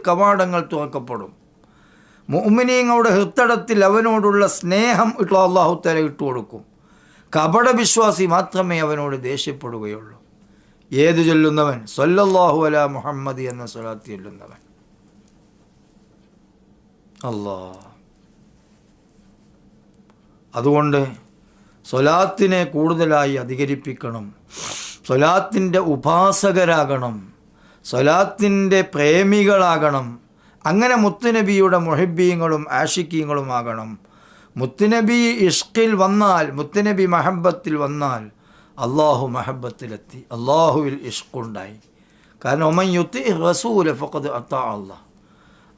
കവാടങ്ങൾ തുറക്കപ്പെടും. മുഅ്മിനീങ്ങളുടെ ഹൃദയത്തിൽ അവനോടുള്ള സ്നേഹം അല്ലാഹു തആല ഇട്ടുകൊടുക്കും. കപടവിശ്വാസി മാത്രമേ അവനോട് ദേഷ്യപ്പെടുകയുള്ളൂ. ഏത് ചൊല്ലുന്നവൻ? സ്വല്ലല്ലാഹു അലാ മുഹമ്മദ് എന്ന സ്വലാത്ത് ചൊല്ലുന്നവൻ. അല്ലാഹ്. അതുകൊണ്ട് സ്വലാത്തിനെ കൂടുതലായി അധികരിപ്പിക്കണം. സ്വലാത്തിൻ്റെ ഉപാസകരാകണം, സ്വലാത്തിൻ്റെ പ്രേമികളാകണം. അങ്ങനെ മുത്തുനബിയുടെ മുഹിബ്ബീങ്ങളും ആഷിക്കീങ്ങളും ആകണം. മുത്തുനബി ഇഷ്കിൽ വന്നാൽ, മുത്തുനബി മഹബത്തിൽ വന്നാൽ അള്ളാഹു മഹബത്തിലെത്തി, അള്ളാഹുവിൽ ഇഷ്കുണ്ടായി. കാരണം ഒമൻ യുത്തി റസൂല ഫഖദ് അതാ അല്ലാഹ്.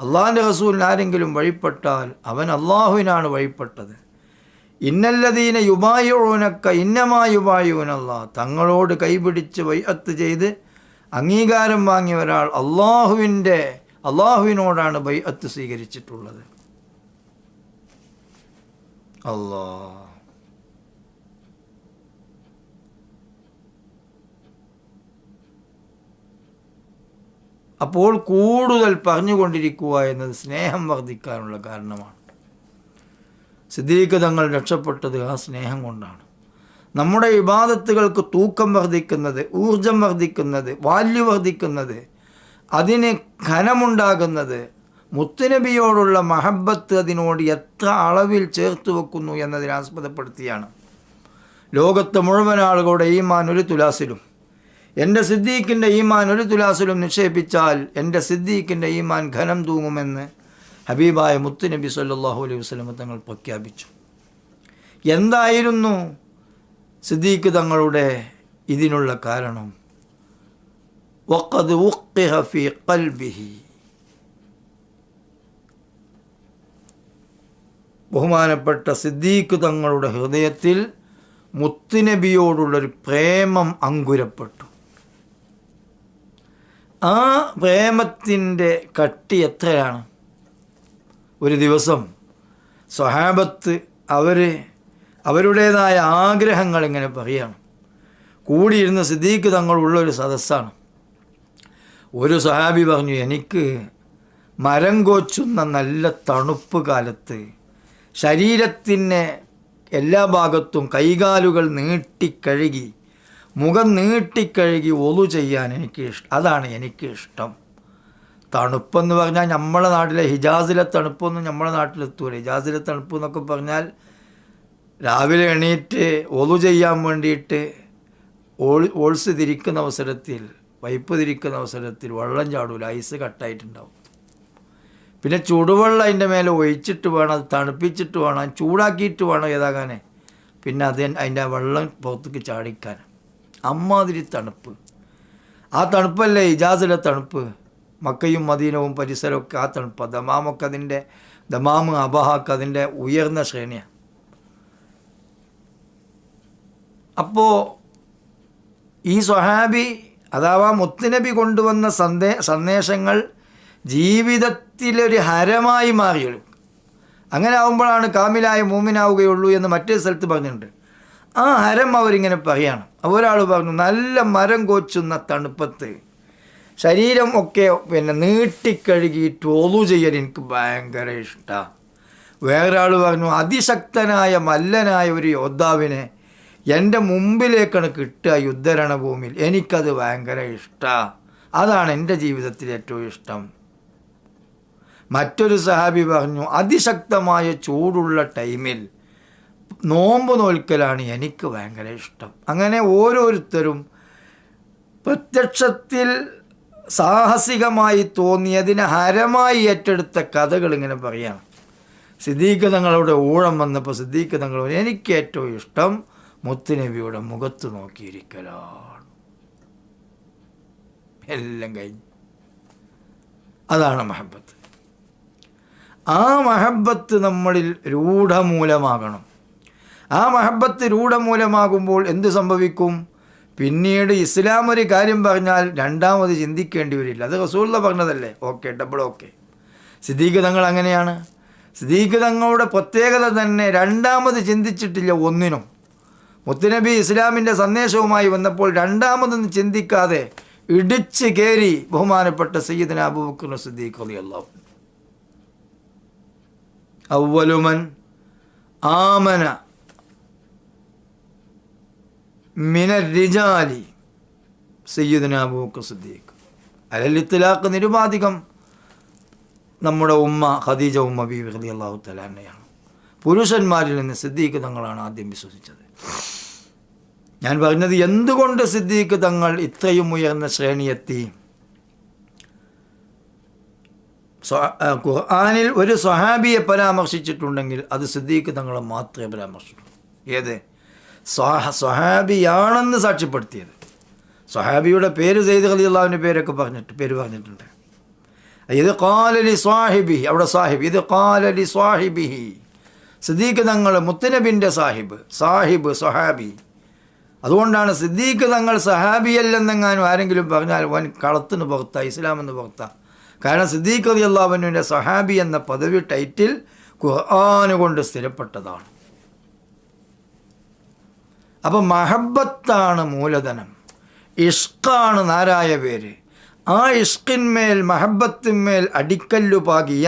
അള്ളാഹിൻ്റെ റസൂലിന് ആരെങ്കിലും വഴിപ്പെട്ടാൽ അവൻ അള്ളാഹുവിനാണ് വഴിപ്പെട്ടത്. ഇന്നല്ലദീന യുബായിഊനക ഇന്നമാ യുബായിഊനല്ലാഹ്. തങ്ങളോട് കൈപിടിച്ച് ബൈഅത്ത് ചെയ്ത് അംഗീകാരം വാങ്ങിയ ഒരാൾ അള്ളാഹുവിനോടാണ് ബൈഅത്ത് സ്വീകരിച്ചിട്ടുള്ളത്. അല്ലാഹ്. അപ്പോൾ കൂടുതൽ പറഞ്ഞുകൊണ്ടിരിക്കുക എന്നത് സ്നേഹം വർദ്ധിക്കാനുള്ള കാരണമാണ്. സിദ്ദീഖ് തങ്ങൾ രക്ഷപ്പെട്ടത് ആ സ്നേഹം കൊണ്ടാണ്. നമ്മുടെ ഇബാദത്തുകൾക്ക് തൂക്കം വർദ്ധിക്കുന്നത്, ഊർജം വർദ്ധിക്കുന്നത്, വാല്യു വർദ്ധിക്കുന്നത്, അതിന് ഘനമുണ്ടാകുന്നത് മുത്തുനബിയോടുള്ള മഹബത്ത് അതിനോട് എത്ര അളവിൽ ചേർത്ത് വെക്കുന്നു എന്നതിനെ ആസ്പദപ്പെടുത്തിയാണ്. ലോകത്തെ മുഴുവൻ ആളുകളുടെ ഈമാൻ ഒരു തുലാസിലും എൻ്റെ സിദ്ദീഖിൻ്റെ ഈമാൻ ഒരു തുലാസിലും നിക്ഷേപിച്ചാൽ എൻ്റെ സിദ്ദീഖിൻ്റെ ഈമാൻ ഘനം തൂങ്ങുമെന്ന് ഹബീബായ മുത്തുനബി സല്ലല്ലാഹു അലൈഹി വസല്ലം തങ്ങൾ പ്രഖ്യാപിച്ചു. എന്തായിരുന്നു സിദ്ദീഖ് തങ്ങളുടെ ഇതിനുള്ള കാരണം? വഖദ് ഉഖിഹ ഫീ ഖൽബിഹി. ബഹുമാനപ്പെട്ട സിദ്ദീഖ് തങ്ങളുടെ ഹൃദയത്തിൽ മുത്തുനബിയോടുള്ളൊരു പ്രേമം അങ്കുരപ്പെട്ടു. ആ പ്രേമത്തിൻ്റെ കട്ടി എത്രയാണ്? ഒരു ദിവസം സ്വഹാബത്ത് അവരുടേതായ ആഗ്രഹങ്ങൾ ഇങ്ങനെ പറയുകയാണ്. കൂടിയിരുന്ന സിദ്ദീഖ് തങ്ങളുള്ളൊരു സദസ്സാണ്. ഒരു സ്വഹാബി പറഞ്ഞു, എനിക്ക് മരം കോച്ചുന്ന നല്ല തണുപ്പ് കാലത്ത് ശരീരത്തിൻ്റെ എല്ലാ ഭാഗത്തും കൈകാലുകൾ നീട്ടിക്കഴുകി, മുഖം നീട്ടിക്കഴുകി ഒളു ചെയ്യാൻ അതാണ് എനിക്ക് ഇഷ്ടം. തണുപ്പെന്ന് പറഞ്ഞാൽ നമ്മളെ നാട്ടിലെ ഹിജാസിലെ തണുപ്പൊന്നും നമ്മളെ നാട്ടിലെത്തൂല. ഹിജാസിലെ തണുപ്പ് എന്നൊക്കെ പറഞ്ഞാൽ രാവിലെ എണീറ്റ് ഒളു ചെയ്യാൻ വേണ്ടിയിട്ട് ഓൾസ് തിരിക്കുന്ന അവസരത്തിൽ, പൈപ്പ് തിരിക്കുന്ന അവസരത്തിൽ വെള്ളം ചാടൂല, ഐസ് കട്ടായിട്ടുണ്ടാവും. പിന്നെ ചൂടുവെള്ളം അതിൻ്റെ മേലെ ഒഴിച്ചിട്ട് വേണം, അത് തണുപ്പിച്ചിട്ട് വേണം, ചൂടാക്കിയിട്ട് വേണം ഏതാകാനേ, പിന്നെ അതിൻ്റെ വെള്ളം പുറത്തേക്ക് ചാടിക്കാൻ. അമ്മാതിരി തണുപ്പ്. ആ തണുപ്പല്ലേ ഹിജാസിലെ തണുപ്പ്. മക്കയും മദീനവും പരിസരമൊക്കെ ആ തണുപ്പ്. ദമാമൊക്കെ ദമാമ് അബഹാക്ക് അതിൻ്റെ ഉയർന്ന ശ്രേണിയാണ്. അപ്പോൾ ഈ സ്വഹാബി അഥവാ മുത്തുനബി കൊണ്ടുവന്ന സന്ദേശങ്ങൾ ജീവിതത്തിലൊരു ഹരമായി മാറിയുള്ളൂ. അങ്ങനെ ആകുമ്പോഴാണ് കാമിലായ മൂമിനാവുകയുള്ളൂ എന്ന് മറ്റേ സ്ഥലത്ത് പറഞ്ഞിട്ടുണ്ട്. ആ ഹരം അവരിങ്ങനെ പറയാണ്. ഒരാൾ പറഞ്ഞു, നല്ല മരം കോച്ചുന്ന തണുപ്പത്ത് ശരീരം ഒക്കെ നീട്ടിക്കഴുകിയിട്ട് ഒളു ചെയ്യൽ എനിക്ക് ഭയങ്കര ഇഷ്ടമാണ്. വേറൊരാൾ പറഞ്ഞു, അതിശക്തനായ മല്ലനായ ഒരു യോദ്ധാവിനെ എൻ്റെ മുമ്പിലേക്കാണ് കിട്ടുക യുദ്ധരണഭൂമിയിൽ, എനിക്കത് ഭയങ്കര ഇഷ്ടമാണ്, അതാണ് എൻ്റെ ജീവിതത്തിൽ ഏറ്റവും ഇഷ്ടം. മറ്റൊരു സഹാബി പറഞ്ഞു, അതിശക്തമായ ചൂടുള്ള ടൈമിൽ നോമ്പ് നോൽക്കലാണ് എനിക്ക് ഭയങ്കര ഇഷ്ടം. അങ്ങനെ ഓരോരുത്തരും പ്രത്യക്ഷത്തിൽ സാഹസികമായി തോന്നിയതിനെ ഹരമായി ഏറ്റെടുത്ത കഥകൾ ഇങ്ങനെ പറയാണ്. സിദ്ദീഖ് തങ്ങളുടെ ഊഴം വന്നപ്പോൾ സിദ്ദീഖ് തങ്ങൾ, എനിക്ക് ഏറ്റവും ഇഷ്ടം മുത്തുനബിയുടെ മുഖത്ത് നോക്കിയിരിക്കലാണ്. എല്ലാം കഴിഞ്ഞു. അതാണ് മഹബത്ത്. ആ മഹബത്ത് നമ്മളിൽ രൂഢമൂലമാകണം. ആ മഹബത്ത് രൂഢമൂലമാകുമ്പോൾ എന്ത് സംഭവിക്കും? പിന്നീട് ഇസ്ലാം ഒരു കാര്യം പറഞ്ഞാൽ രണ്ടാമത് ചിന്തിക്കേണ്ടി വരില്ല. അത് റസൂലുള്ള പറഞ്ഞതല്ലേ, ഓക്കെ, ഡബിൾ ഓക്കെ. സിദ്ദീഖ് തങ്ങൾ അങ്ങനെയാണ്. സിദ്ദീഖ് തങ്ങളുടെ പ്രത്യേകത തന്നെ രണ്ടാമത് ചിന്തിച്ചിട്ടില്ല ഒന്നിനും. മുത്തുനബി ഇസ്ലാമിൻ്റെ സന്ദേശവുമായി വന്നപ്പോൾ രണ്ടാമതൊന്നും ചിന്തിക്കാതെ ഇടിച്ച് കയറി ബഹുമാനപ്പെട്ട സയ്യിദന അബൂബക്കർ സിദ്ദീഖ് റളിയല്ലാഹു അൻഹു. അവ്വലുമൻ ആമന മിനർ റിജാലി സയ്യിദന അബൂബക്കർ സിദ്ദീഖ്. അലൽ ഇത്ലാഖ് നിരുപാധികം നമ്മുടെ ഉമ്മ ഖദീജ ഉമ്മ ബീവി റളിയല്ലാഹു തആല അൻഹയാണ്. പുരുഷന്മാരിൽ നിന്ന് സിദ്ദീഖ് തങ്ങളാണ് ആദ്യം വിശ്വസിച്ചത്. ഞാൻ പറഞ്ഞത് എന്തുകൊണ്ട് സിദ്ദീഖ് തങ്ങൾ ഇത്രയും ഉയർന്ന ശ്രേണിയെത്തി? ഖുർആനിൽ ഒരു സ്വഹാബിയെ പരാമർശിച്ചിട്ടുണ്ടെങ്കിൽ അത് സിദ്ദീഖ് തങ്ങളെ മാത്രമേ പരാമർശിച്ചിട്ടുള്ളൂ. ഏത്? സ്വഹാബിയാണെന്ന് സാക്ഷ്യപ്പെടുത്തിയത്. സ്വഹാബിയുടെ പേര് സെയ്ദ് റളിയല്ലാഹുവിൻ്റെ പേര് പറഞ്ഞിട്ടുണ്ട്. ഇത് ഖാലലി സ്വാഹിബിഹി, അവിടെ സാഹിബ്, ഇത് ഖാലലി സ്വാഹിബിഹി. സിദ്ദീഖ് തങ്ങൾ മുത്തനബിൻ്റെ സാഹിബ് സ്വഹാബി. അതുകൊണ്ടാണ് സിദ്ദീഖ് തങ്ങൾ സഹാബിയല്ലെന്നെങ്ങാനും ആരെങ്കിലും പറഞ്ഞാൽ വൻ കളത്തിന് പുറത്താ, ഇസ്ലാമെന്ന് പുറത്താ. കാരണം സിദ്ദീഖ് റളിയല്ലാഹു അൻഹുവിൻ്റെ സഹാബി എന്ന പദവി ടൈറ്റിൽ ഖുർആൻ കൊണ്ട് സ്ഥിരപ്പെട്ടതാണ്. അപ്പം മഹബത്താണ് മൂലധനം, ഇഷ്കാണ് നാരായ പേര്. ആ ഇഷ്കിന്മേൽ മഹബത്തിന്മേൽ അടിക്കല്ലു പാകിയ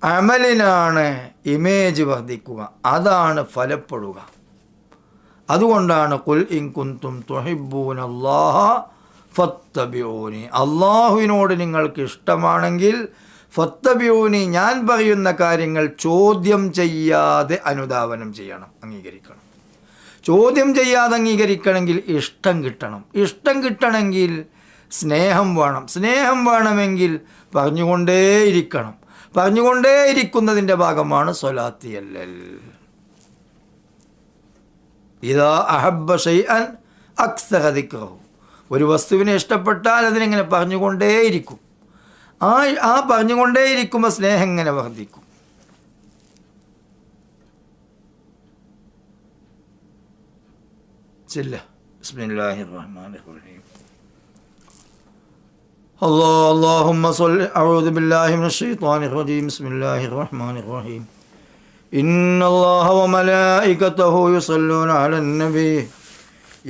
അമലിനാണ് ഇമേജ് വർദ്ധിക്കുക, അതാണ് ഫലപ്പെടുക. അതുകൊണ്ടാണ് ഖുൽ ഇൻ കുൻതും തുഹിബ്ബൂനല്ലാഹ ഫത്തബിഊനി, അള്ളാഹുവിനോട് നിങ്ങൾക്ക് ഇഷ്ടമാണെങ്കിൽ ഫത്തബിഊനി, ഞാൻ പറയുന്ന കാര്യങ്ങൾ ചോദ്യം ചെയ്യാതെ അനുധാവനം ചെയ്യണം, അംഗീകരിക്കണം. ചോദ്യം ചെയ്യാതെ അംഗീകരിക്കണമെങ്കിൽ ഇഷ്ടം കിട്ടണം. ഇഷ്ടം കിട്ടണമെങ്കിൽ സ്നേഹം വേണം. സ്നേഹം വേണമെങ്കിൽ പറഞ്ഞുകൊണ്ടേയിരിക്കണം. പറഞ്ഞുകൊണ്ടേയിരിക്കുന്നതിൻ്റെ ഭാഗമാണ് സ്വലാത്തിയല്ലൽ. ഇദാ അഹബ്ബ ഷൈഅൻ അക്സറ ദിക്റഹു, ഒരു വസ്തുവിനെ ഇഷ്ടപ്പെട്ടാൽ അതിനെങ്ങനെ പറഞ്ഞുകൊണ്ടേയിരിക്കും. ആ പറഞ്ഞുകൊണ്ടേയിരിക്കുമ്പോൾ സ്നേഹം ഇങ്ങനെ വർദ്ധിക്കും. ബിസ്മില്ലാഹിർ റഹ്മാനിർ റഹീം. اللهم صل. أعوذ بالله من الشيطان الرجيم. بسم الله الرحمن الرحيم. إن الله وملائكته يصلون على النبي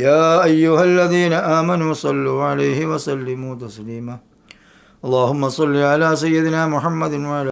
يا أيها الذين آمنوا صلوا عليه وسلموا تسليما. اللهم صل على سيدنا محمد وعلى